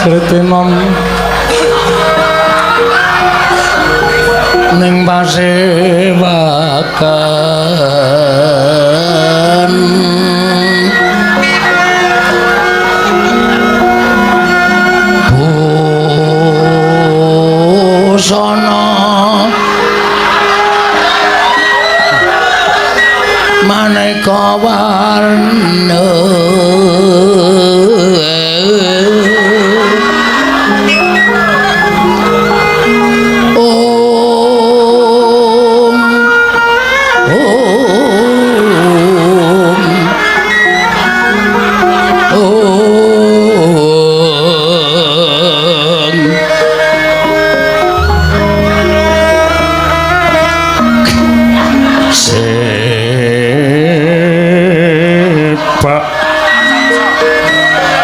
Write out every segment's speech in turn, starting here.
Sretinom ning pasewakan busana maneka warna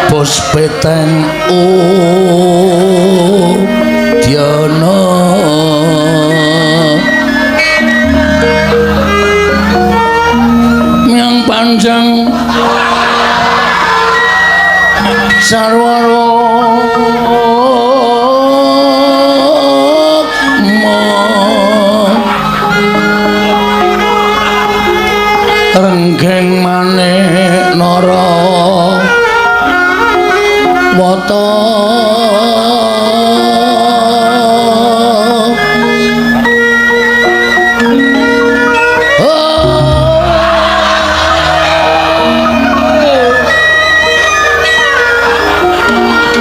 Puspeten Udyana yang panjang sarwara renggeng maneh nara wata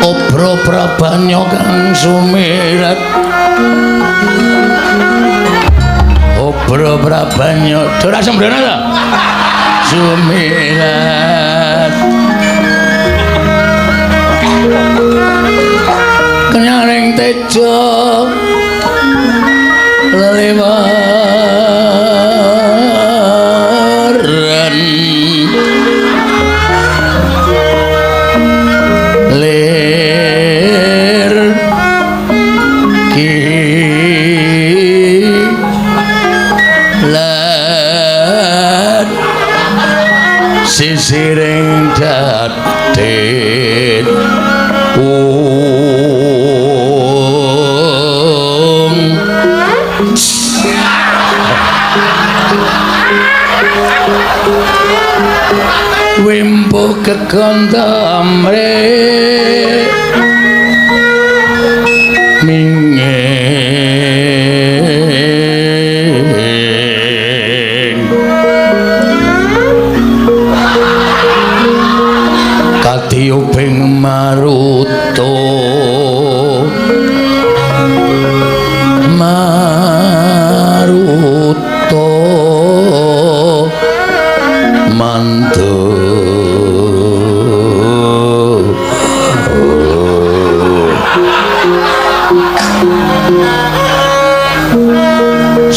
obro prabanyo kang sumirat obro prabanyo ora sembrana ta sumirat kenyaring tejo lelewaran lir kilat sisiring dadet wimpo kekanda amre mingeng katiuping maruto mantu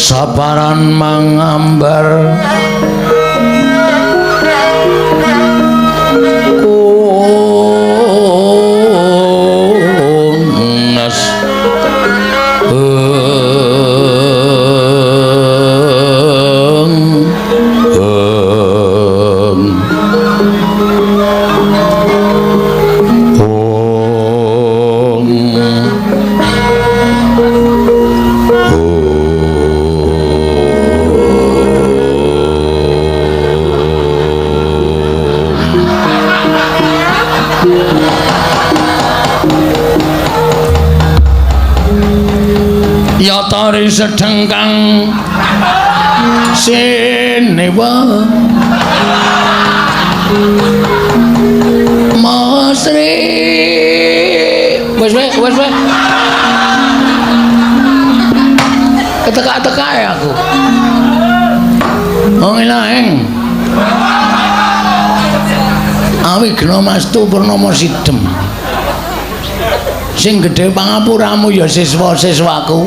saparan mangambar kunas yatari sedengkang sinewa Masri wes keteka-teka ya aku wong ilaeng Awigna Mastu Purnama Sidhem sing gedhe pangapuramu ya siswa-siswaku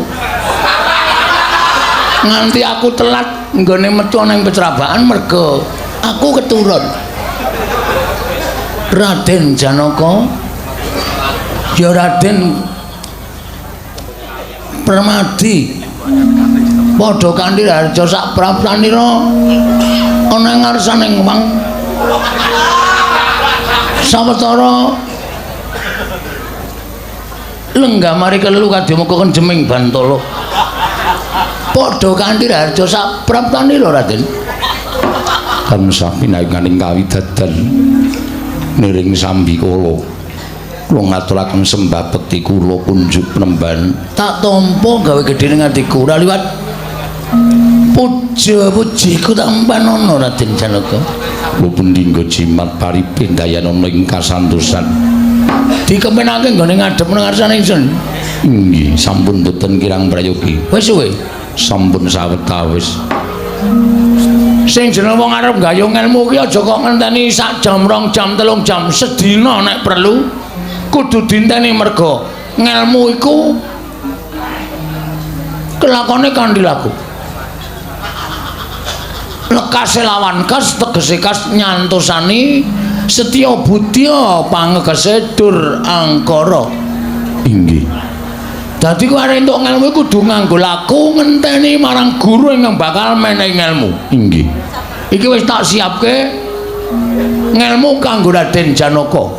nganti aku telat nggone metu nang pecrabaan merga aku keturun Raden Janaka ya Raden Permadi padha kanthi harja sak praptanira ana ing ngarsaning wong sawetara lenggah mari kelelu kadya muga kenjeming Bantala padha kanthi harja sapraptane lho Raden tansah pinaringaning kawidadan niring sambikala kula ngaturaken sembah bekti kula kunjuk penemban tak tampa gawe gedhening atiku ora liwat puja-pujiku tak empanono Raden Janaka kula pendingga jimat paripindayanana ing kasantosan dikepenake nggone ngadhep nang ngarsane ingsun inggih sampun boten kirang prayogi wis suwe sampun sawetawis sing jeneng wong arep gayung ilmu ki aja kok ngenteni sak jam 2 jam 3 jam sedina nek perlu kudu dinteni merga ngelmu iku kelakone kanthi laku lekase lawan kas tegese kas nyantosani setya budya pangegese dur angkara inggih dadi ku arep entuk ngelmu kudu nganggo laku ngenteni marang guru yang bakal menehi ngelmu inggih iki wis tak siapke ngelmu kanggo Raden Janaka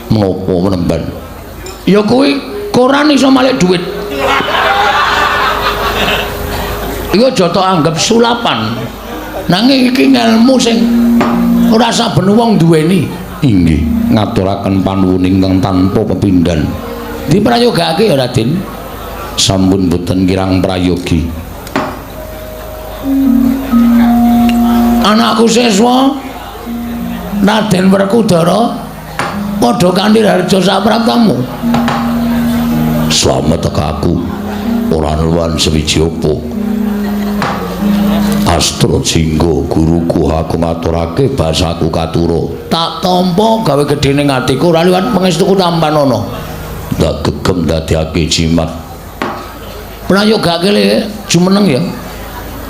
menapa menemban ya kuwi koran iso malik duit iku aja tok anggap sulapan nanging iki ngelmu sing ora saben wong duweni inggih ngaturaken panuwun ingkang tanpa pepindhan diprayogake ya Raden sampun boten kirang prayogi anakku siswa Raden Werkudara padha kanthi harja sapraptamu slamet aku ora nuwun sewiji apa Astra Jingga guruku aku ngaturake basaku katura tak tampa gawe gedhening atiku ora liwat pangestuku tampanono tak gegem dadekake jimat prayogake le jumeneng ya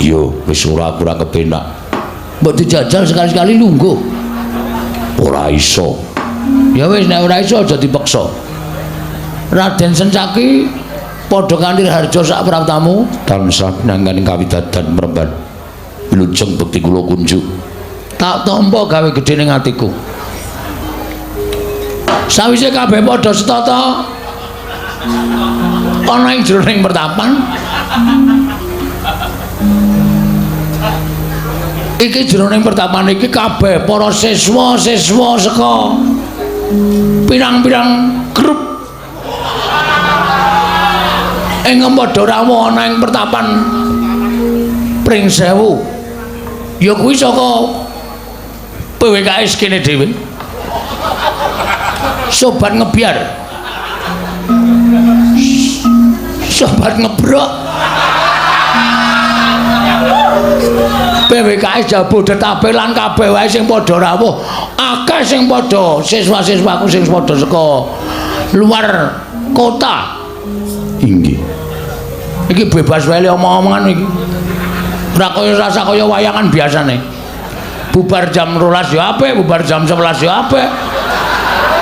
yo wis ora kurang kepenak mbok dijajal sekali-sekali lungguh ora iso ya wis nek ora iso aja dipaksa Raden Sencaki padha kanthi harja sapraptamu tansah pinangganing kawidadan mremban wilujeng bekti kula kunjuk tak tampa gawe gedhening atiku sawise kabeh padha setata ana ing jroning pertapan iki jroning pertapan iki kabeh para siswa-siswa saka pirang-pirang grup ing padha rawuh ana ing pertapan Pring Sewu ya kuwi saka PWKS kene dhewe sobat ngebiar sobat ngebrok PWKS Jabodetabek lan kabeh wae sing padha rawuh akeh sing padha siswa-siswaku sing padha saka luar kota inggih iki bebas wae omong-omongan iki ora kaya rasa kaya wayangan biasane bubar jam 12 ya apik bubar jam 11 ya apik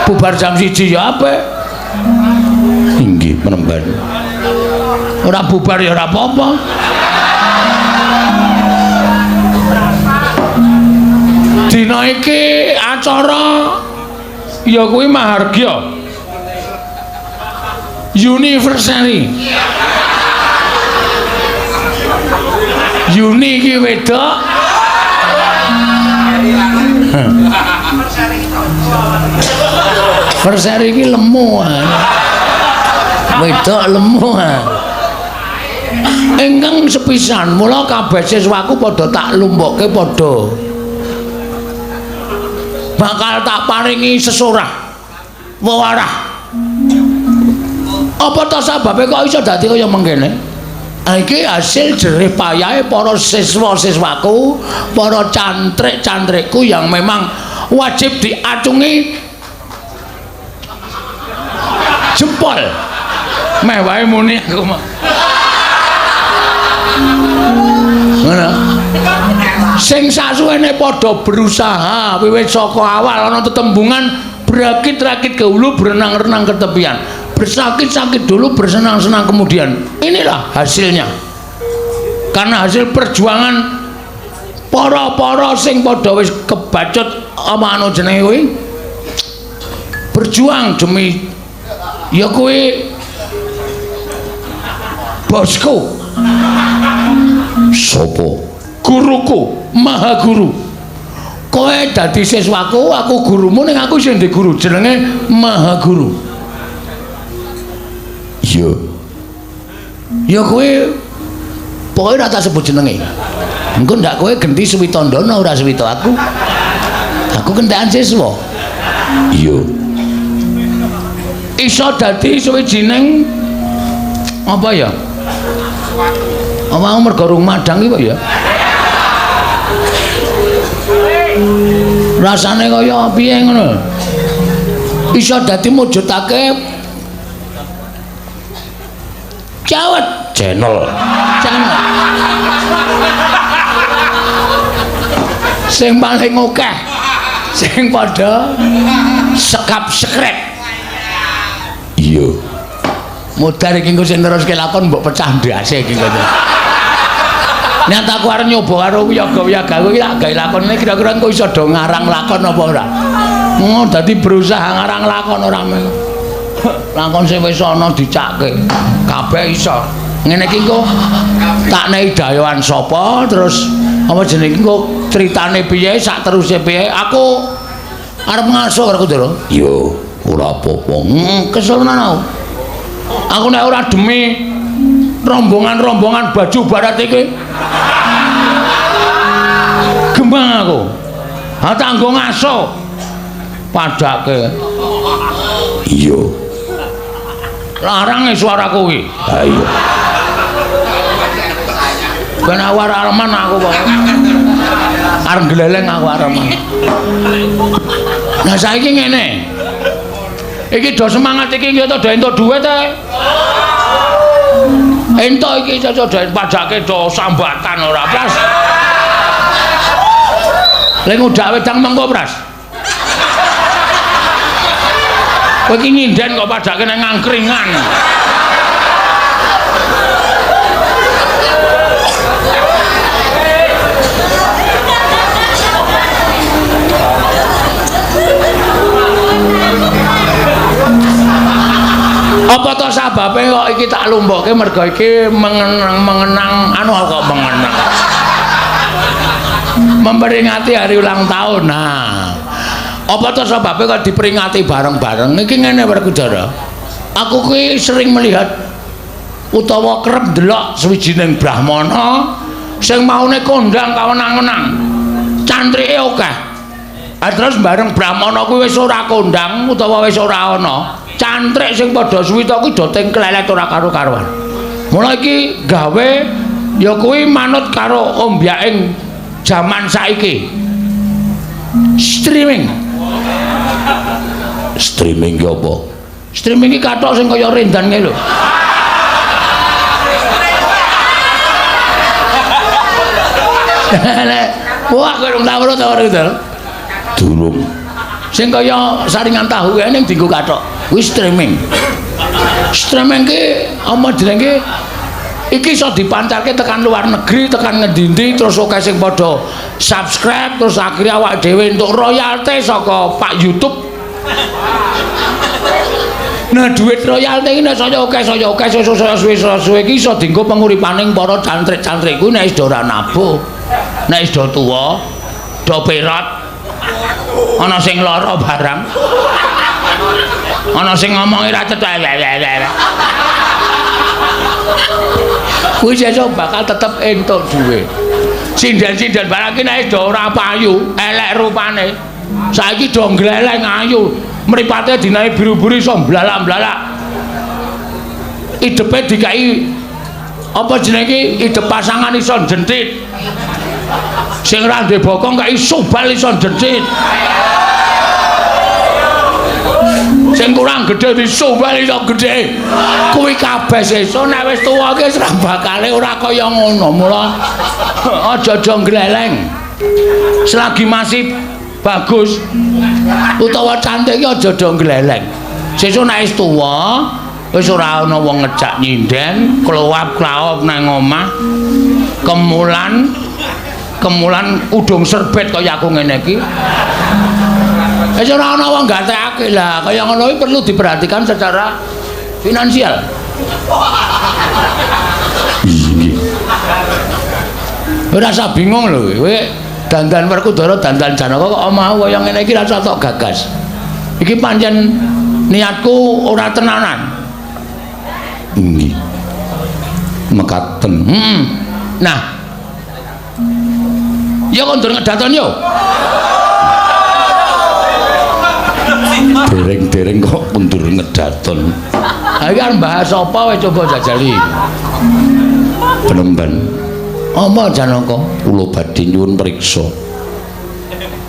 bubar jam 1 ya apik inggih menemban ora bubar ya ora apa-apa dina iki acara ya kuwi mahargya University Yuni iki wedok Perseri iki lemu wedok lemu ingkang sepisan mula kabeh siswaku padha tak lumpukke padha bakal tak paringi sesorah wewarah apa to sababe kok iso dadi kaya mengkene iki hasil jerih payahe para siswa-siswaku para cantrik-cantrikku yang memang wajib diacungi jempol meh wae muni aku mah ngono sing sasuwene padha berusaha wiwit saka awal ana tetembungan berakit-rakit ke hulu berenang-renang ke tepian bersakit-sakit dulu bersenang-senang kemudian inilah hasilnya karena hasil perjuangan para-para sing padha wis kebacut apa anu jenenge kuwi berjuang demi ya kuwi bosku. Sopo? Guruku, maha guru. Kowe dadi siswaku, aku gurumu ning aku sing ndek guru jenenge maha guru. Iya. Ya kowe pokoke ora tak sebut jenenge. Engko ndak kowe genti Suwitandana ora Suwita aku. Aku kentekan siswa. Iya. Iso dadi suwijining apa ya? Apa mergo rung madang iki kok ya? Rasane kaya piye ngono. Iso dadi mujudake cawet Channel. Sing paling akeh sing padha sekap sekret. Iya. Modar iki engko sing teruske lakon mbok pecah ndase iki kok. Nek aku arep nyoba karo wiyaga-wiyaga iki tak gawe lakon iki kira-kira engko iso do ngarang lakon apa ora? Dadi berusaha ngarang lakon ora men. Lakon sing wis ana dicakke. Kabeh iso. Ngene iki engko tak nehi dayoan sapa terus apa jenenge engko critane piye sak teruse piye aku arep ngaso karo Kudara. Iya, ora apa-apa. Kesel tenan aku. Aku nek ora demi rombongan-rombongan baju barat iki gembang aku. Ha tak nggo ngaso padake. Iya. Larang suaraku iki. Ha iya. Ben awar areman aku kok. Arep gleleng aku areman. Nah saiki ngene. Iki do semangat iki ya to do entuk dhuwit e. Entuk iki cocok do pajake do sambatan ora Pras. Lek udah wedang mengko Pras. Kowe iki nyinden kok pajake nang ngangkringan. Apa to sababe kok iki tak lumbokke mergo iki mengenang anu kok mengenang. Memperingati hari ulang tahun. Nah. Apa to sababe kok diperingati bareng-bareng? Iki ngene Werkudara. Aku kuwi sering melihat utawa kerep ndelok sawijining brahmana sing maune kondang kawenang-wenang. Cantrike akeh. Terus bareng brahmana kuwi wis ora kondang utawa wis ora ana. Cantrik sing padha suwita kuwi do tengklelet ora karo-karuan. Mula iki gawe ya kuwi manut karo ombyaking jaman saiki. Streaming. Streaming ki apa? Streaming iki kathok sing kaya rendan ngene lho. Wah, kowe ora weruh ta ora gitu. Durung. Sing kaya saringan tahu ning dienggo kathok. Kuwi streaming. Streaming ki apa jenenge? Iki iso dipancarke tekan luar negeri, tekan ngendi-endi terus akeh sing padha subscribe terus akhirnya awak dhewe entuk royalti saka Pak YouTube. Nah, duit royalti iki nek saya akeh suwe-suwe iki iso dienggo penguripaning para cantrik-cantrik kuwi nek wis ora nabuh. Nek wis do tuwa, do perot. Ana sing lara barang. Ana sing ngomongi ra cetha. Kuwi sesuk bakal tetep entuk duwe. Sinden-sinden barang ki nek do ora payu, elek rupane. Saiki do gleleng ayu, mripate dinae biru-biru iso blalak-blalak. Idepe dikai apa jenenge idep pasangan iso jentit. Sing ra duwe bokong kaya subal iso jentit. Sing kurang gedhe disubal iso gedhe. Kuwi kabeh sesuk nek wis tuwa ki wis ra bakale ora kaya ngono. Mula aja gleleng. Selagi masih bagus utawa cantik ki aja gleleng. Sesuk nek wis tuwa wis ora ana wong ngejak nyinden, kluwap-klawop nang omah. Kemulan udung serbet kaya aku ngene iki. Wis ora ana wong gatekake lah, kaya ngono iki perlu diperhatikan secara finansial. Nggih. Ora usah bingung lho, kowe dandan Werkudara dandan Janaka kok mau kaya ngene iki rasa tok gagas. Iki pancen niatku ora tenanan. Nggih. Mekaten. Nah. Ya kondur ngedaton yo. Dereng-dereng kok mundur ngedaton. Ha iki arep bahas apa wae coba jajali. Penemban. Apa Janaka? Kula badhe nyuwun priksa.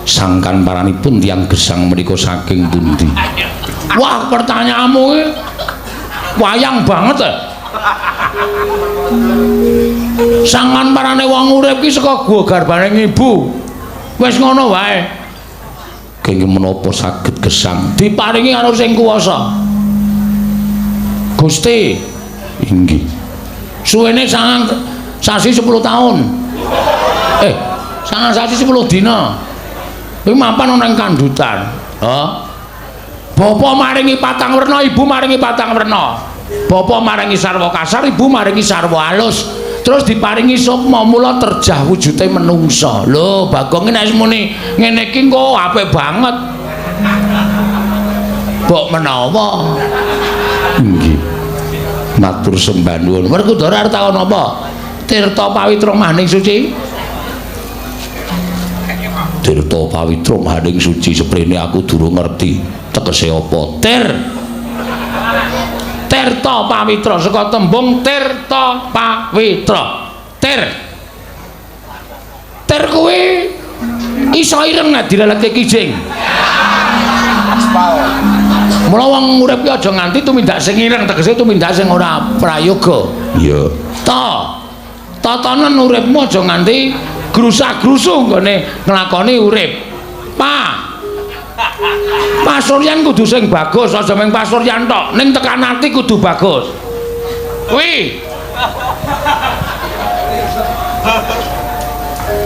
Sangkan paranipun tiyang gesang menika saking pundi? Wah, pertanyaanmu iki wayang banget. Sangan parane wong urip ki saka guwa garbane ibu. Wis ngono wae. Kenging menapa saged gesang Diparingi karo sing kuwasa. Gusti. inggih. Suwene sangang sasi 10 tahun. Sangang sasi 10 dina. Kuwi mapan ana ing kandutan. Bapa maringi patang werna, ibu maringi patang werna. Bapa maringi sarwa kasar, ibu maringi sarwa alus. Terus diparingi sukma mula terjah wujute menungsa. Lho, Bagong nek muni ngene iki kok apik banget. Mbok menawa. Nggih. Matur sembah nuwun. Werkudara arep takon apa? Tirta pawitra maning suci. Tirta pawitra maning suci seprene aku durung ngerti tegese apa. Tirta pawitra saka tembung tirta pawitra. Tir kuwi iso ireng nek dileleke kijing. Mula wong urip ki aja nganti tumindak sing ireng, tegese tumindak sing ora prayoga. Iya. Tatanan uripmu aja nganti grusah-grusuh nggone nglakoni urip. Pasuryan kudu sing bagus, aja mung pasuryan tok, ning tekan ati kudu bagus.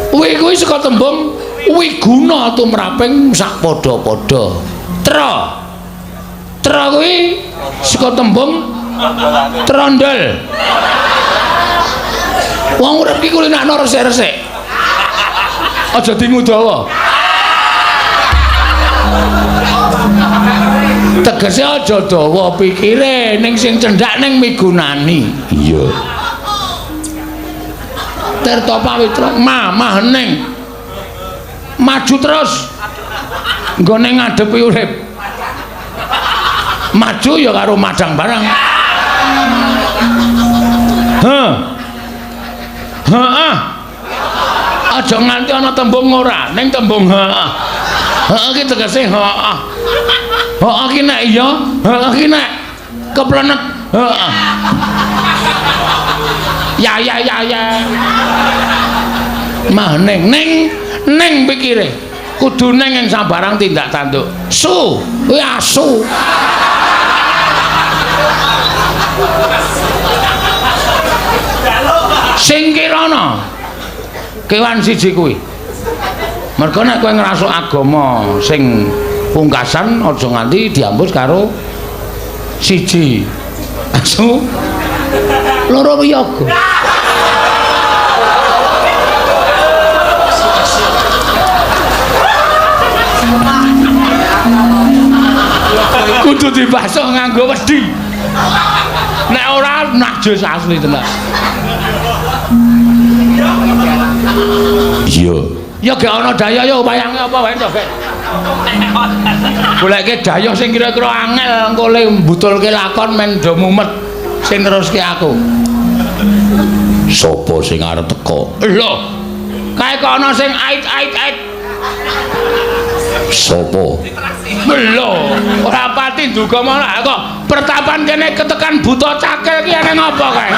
Kuwi saka tembung wiguna tumraping sak padha-padha. Tra kuwi saka tembung trondol. Wong urip iki kulinakno resik-resik. Aja dingudawa. Tegese aja dawa pikire ning sing cendhak ning migunani. Iya. Tirta pawitra mah hening. Maju terus. Nggone ngadepi urip. Maju ya karo madang barang. Aja nganti ana tembung ora, ning tembung heeh. Heeh ki tegese heeh. Heeh ki nek iya, heeh ki nek keplenet. Heeh. Ya. Mah ning pikire. Kudu ning ing sabarang tindak tanduk. Kuwi asu. Sing kirana kewan siji kuwi. Mergo nek kowe ngrasuk agama sing pungkasan aja nganti diambus karo siji asu loro wiyaga. Kudu dibasuh nganggo wedi. Nek ora najis asli tenan. Iya. Ya gak ana daya ya wayange apa wae to, Gek. Goleke daya sing kira-kira angel engko le mbutulke lakon men do mumet sing neruske aku. Sapa sing arep teko? Lho. Kae kok ana sing ait. Sapa? Lho, ora pati nduga malah kok pertapan kene ketekan buta cakil ki ana ngapa kae?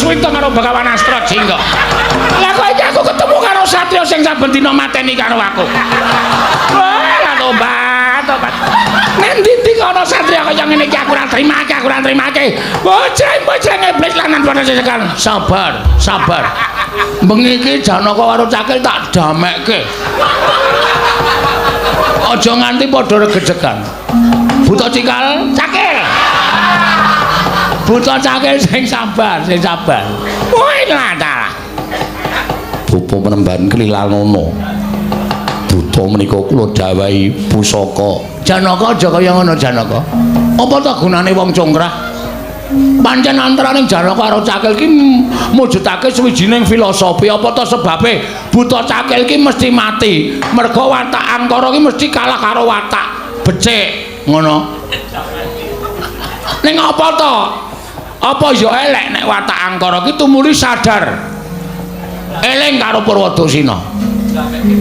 Suswita karo Bagawan Astra Jingga. Lah kok iki aku ketemu karo satria sing saben dina mateni karo aku. Wah, lah tobat. Nek ndi ana satria kaya ngene iki aku ora trimake. Bojreng iblis lanang padha sesekan. Sabar. Bengi iki Janaka karo Cakil tak damekke. Aja nganti padha regejegan. Buta Cikal, Cakil. Buta Cakil sing sabar. Woi lantar. Bapa Penemban Kelilanono. Buta menika kula dawahi pusaka. Janaka aja kaya ngono Janaka. Apa ta gunane wong congkrah? Pancen antaraning Janaka karo Cakil ki mujudake sawijining filosofi. Apa ta sebabe Buta Cakil ki mesti mati? Merga watak Angkara ki mesti kalah karo watak becik. Ngono. Ning apa to? Apa ya elek nek watak Angkara ki tumuli sadar. Eling karo Purwadasina.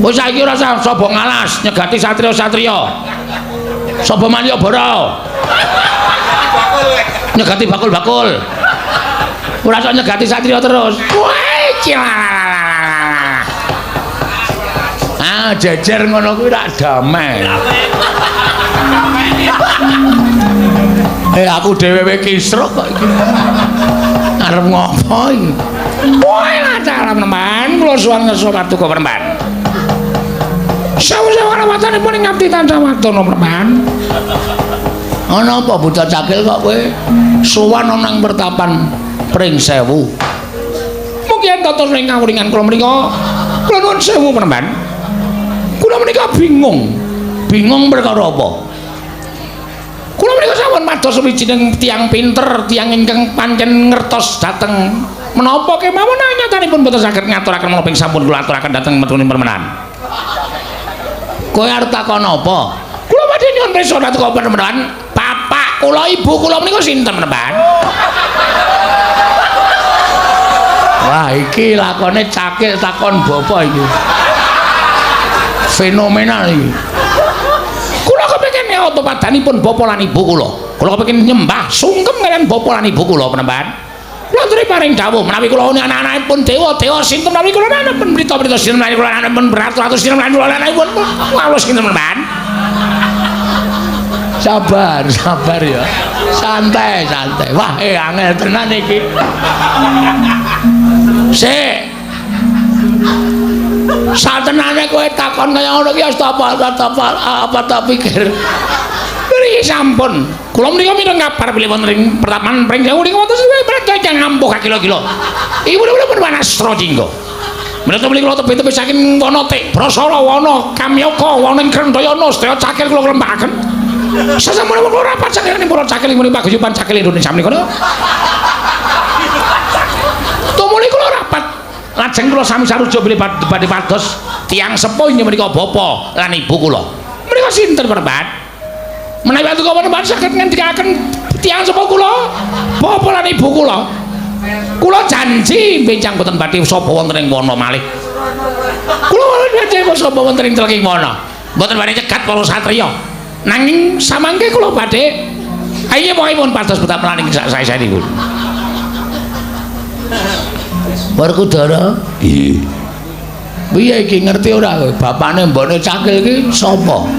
Wis saiki ora usah sapa ngalas nyegati satriya-satriya. Sapa Manyabara. Nyegati bakul-bakul. Ora usah nyegati satriya terus. Jejer ngono kuwi rak damai. Aku dhewe kisruh kok iki. Arep ngopo iki? Woi lancar Penemban, kula suwun ngersa Patuko Penemban. Sawu-sawu karawatanipun ing ngabdi tansah watana Penemban. Ana apa Buta Cakil kok kowe sowan ana ing pertapan Pring Sewu? Mungkin tata ing kawulingan kula menika. Kula nuwun sewu Penemban. Kula menika bingung perkara apa? Kula menika sampun mados sawijining tiyang pinter, tiyang ingkang pancen ngertos dhateng menapa kemawon nyatanipun boten saged ngaturaken menapa ing sampun kula aturaken dhateng metunipun permenan. Kowe arep takon apa? Kula badhe nyuwun pirsa dhateng Penemban. Bapak kula ibu kula menika sinten Penemban? Wah, iki lakone Cakil takon bapa iki. Fenomenal iki. Kula kepengin nyoto padanipun bapa lan ibu kula. Kula kepengin nyembah sungkem kalian bapa lan ibu kula Penemban. Kula aturi paring dawuh menawi kula anak-anakipun dewa sinten menawi kula anakipun berita-berita sinten menawi kula anakipun beratus-atus sinten menawi kula anakipun walus sinten Penemban. Sabar ya. Santai. Wah, angel tenan iki. Sik. Satenane kowe takon kaya ngono ki apa tak pikir. Niki sampun. Kula menika mireng kabar bilih wonten ing pertapan Pring Sewu niku wonten ingkang ngampuh kilo-kilo. Iki mulo-mulo Bagawan Astra Jingga. Menika mriki kula tebih-tebih saking Wanatik, Brasara, Wana, Kamyaka, Wana ing Grandayana, sedaya Cakil kula kelembakaken. Sasampun kula rapat saking para Cakil ing paguyuban Cakil Indonesia menika. Tumuli kula rapat lajeng kula sami saruja bilih badhe pados tiyang sepuh inggih menika bapa lan ibu kula. Menika sinten Penemban? Menawi Patuko Penemban saged ngendikaken tiyang sepuh kula bapa lan ibu kula. Kula janji benjang boten badhe sapa wonten ing wana malih. Kula janji sapa wonten ing teleking wana. Boten badhe cegat para satriya. Nanging samangke kula badhe ayo pokokipun pados betap melaning sae-saenipun. Werkudara? Iya. Piye iki ngerti ora kowe? Bapane mbone Cakil iki sapa?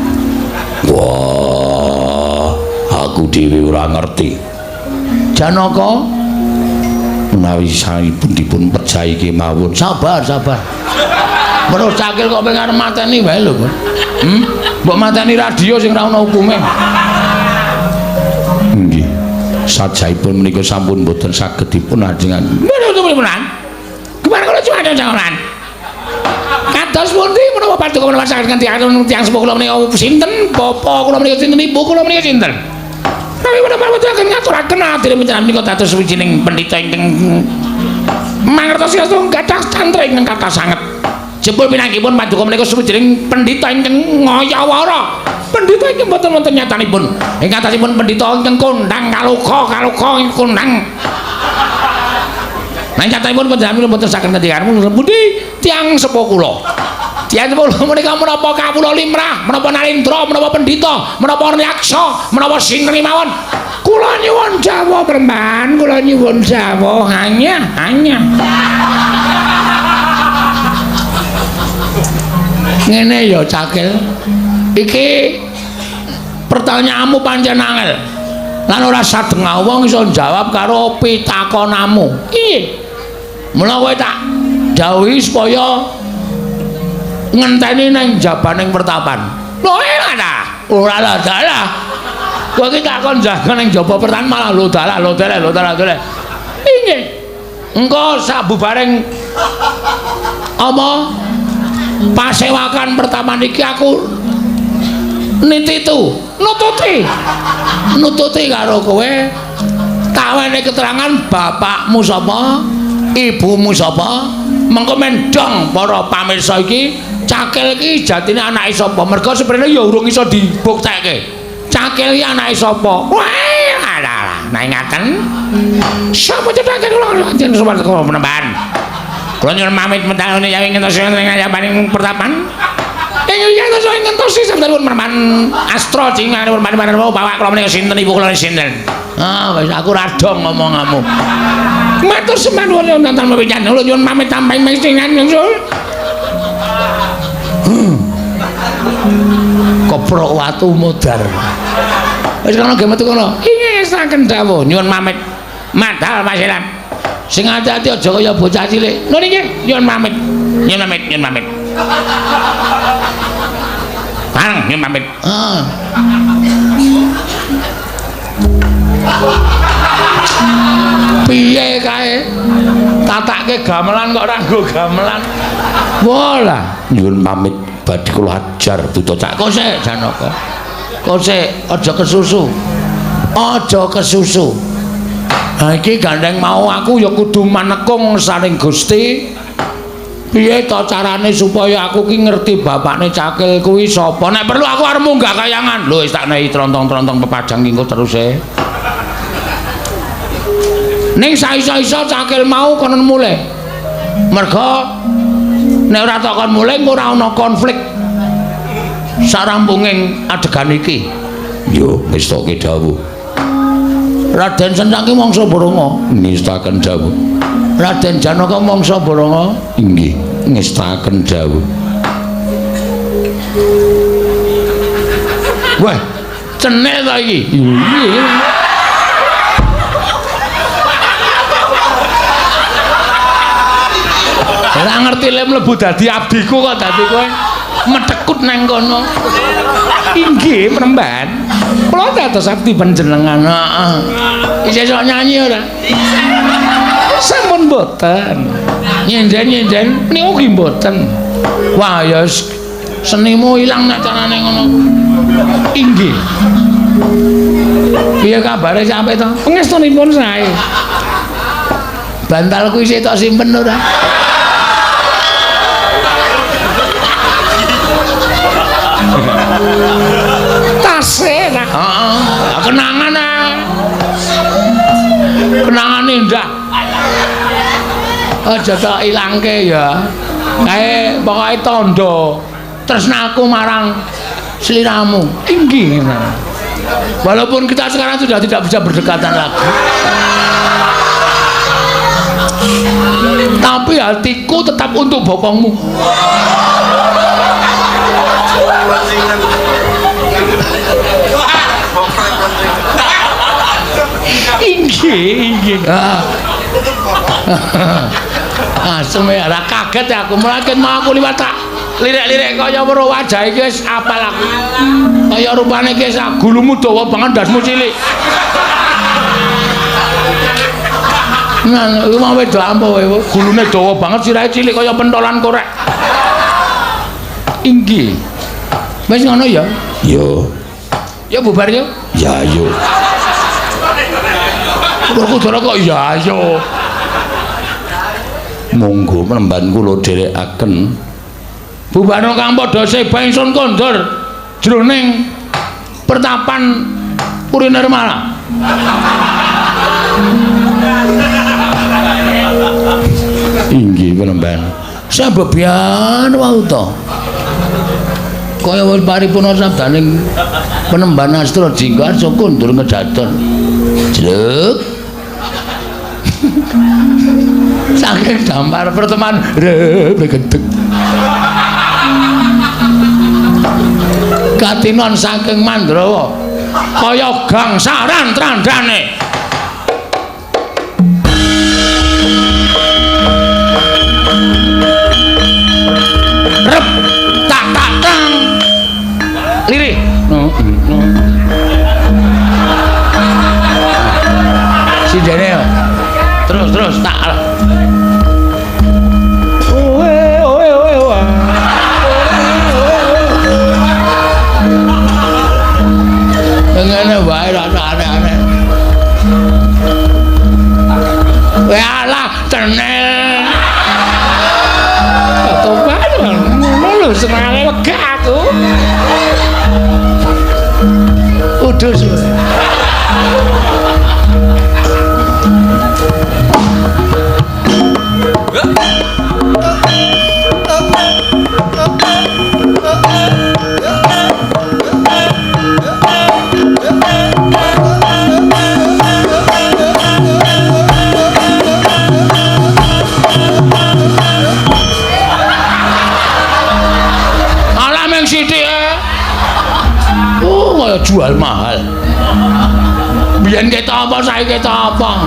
Wah, aku dhewe ora ngerti. Janaka Menawi saipun dipun percaya kemawon. Sabar. Menurut Cakil kok pengen mateni wae lho. Mbok mateni radio sing ora ana hukume. Nggih. Sajaipun menika sampun boten saged dipun ajengaken. Menawa gimana kalau cuma ada jangan? Kados pundi menapa Patuko Penemban saged ngendikaken tiyang sepuh kula menika sinten? Bapa kula menika sinten? Ibu kula menika sinten? Kami menapa saged ngaturaken adhire panjenengan menika dados sawijining pendhita ingkang mangertosi astro gadah tantra ingkang kathah sanget. Jebul pinanggipun Patuko menika sawijining pendhita ingkang ngayawara. Pendhita ingkang boten wonten nyatanipun. Ing atasipun pendhita ingkang kondang kaluka ing kondang. Nang nyatanipun panjenengan boten saged ngendikaken pundi tiyang sepuh kula. Tiyang sepuh kula menika menapa Kawula Limrah, menapa Narendra, menapa pendhita, menapa Nyaksa, menapa sinten mawon. Kula nyuwun Jawa Peremban, kula nyuwun Jawa hanya. Ngene ya Cakil. Iki pertanyaanmu pancen angel. Lan ora sadengah wong iso jawab karo pitakonamu. Piye? Mula kowe tak dawuhi supaya ngenteni nang jabaning pertapan. Lho ora ta? Ora dalah. Kowe iki tak kon jaga ning jaba pertapan malah lho dalah. Piye? Engko sabubareng apa? Pasewakan pertapan iki aku nututi karo kowe tawene keterangan bapakmu sapa ibumu sapa mengko mendong para pamirsa iki Cakil iki jatine anake sapa mergo seprene ya urung iso dibuktekke Cakil iki anake sapa wah alah nek ngaten sapa cedhake kula jeneng sowan kula menemban kula nyuwun pamit mentang ya ngentos ing ayabaning pertapan iya to soal ngentosi sampeyan merman astro cingan merman bawa kula menika sinten ibu kula sinten. Ah wis aku radong ngomonganmu. Matur sembah nuwun nonton mepican kula nyuwun pamit tambahi mestingan nyusul. Koprok watu modar. Wis kono ge metu kono. Inggih saken dawuh nyuwun pamit. Madal Mas Ilham. Sing ati-ati aja kaya bocah cilik. Lho niki nyuwun pamit. Nyuwun pamit. Nyuwun pamit. Piye kae? Tatake gamelan kok ora nggo gamelan. Wola, Nyuwun pamit badhe kula ajar duta Cak. Kosek Janaka. Kosek aja kesusu. Aja kesusu. Ha iki gandeng mau aku ya kudu manekung saring Gusti. Piye to carane supaya aku ki ngerti bapakne Cakil kuwi sapa? Nek perlu aku arep munggah kayangan. Lho wis tak nehi trontong-trontong pepadang engko teruse. Ning saiso-iso Cakil mau konon mulih. Merga nek ora tak kon mulih ora ana konflik sarampunging adegan iki. Yo wis tak dawuh. Raden Sendang ki mangsa Baranga Ngestaken dawuh. Raden Janaka mangsa Baranga Inggih ngestaken dawuh. Wah, cenil ta iki? Iya. Ora ngerti le mlebu dadi abdiku kok dadi kowe metekut nang kono. Inggih, Peremban. Kula dados abdi panjenengan. Heeh. Isih sok nyanyi ora? Sampun mboten. Nyenden niku ki mboten. Wah, ya senimu ilang nek carane ngono. Inggih. Piye kabare sampe to? Pengestunipun sae. Bantalku isih tok simpen ora? Tase ta? Heeh. Kenangan kenangan indah. Aja tak ilangke ya. Kae pokoke tandha tresnaku marang sliramu. Inggih. Walaupun kita sekarang sudah tidak bisa berdekatan lagi. Tapi hatiku tetap untuk bokongmu. Inggih. Asem ora kaget aku, mlaken mau aku liwat tak lirik-lirik kaya weruh wajah iki wis apal aku. Kaya rupane iki gulumu dawa banget dasmu cilik. Nah, iki mau wedok ampo kowe, gulune dawa banget sirahe cilik kaya pentolan korek. Inggih. Wis ngono ya? Yo. Ya bubar yo. Ya yo. Kudara kok ya yo. Monggo Peremban kula dherekaken. Bubarno kang padha seba ingsun kondur jroning pertapan Puri Nirmala. Inggih Peremban. Sabebian wau to. Kaya wis paripurna sabdaning Penemban Astra Jinggarsa kondur ngedaton. Jeluk. Saking dampar pertemanan begedeg. Katinon saking Mandrawa kaya gangsaran trandane. Rep tak tak tang. Lirih. No. Si dene. Terus tak. Ngene wae rasa aneh-aneh. Weh alah tenel. Tobat ngono lho senenge lega aku. Udus. Jual mahal. Biyen kita apa, saiki kita apa?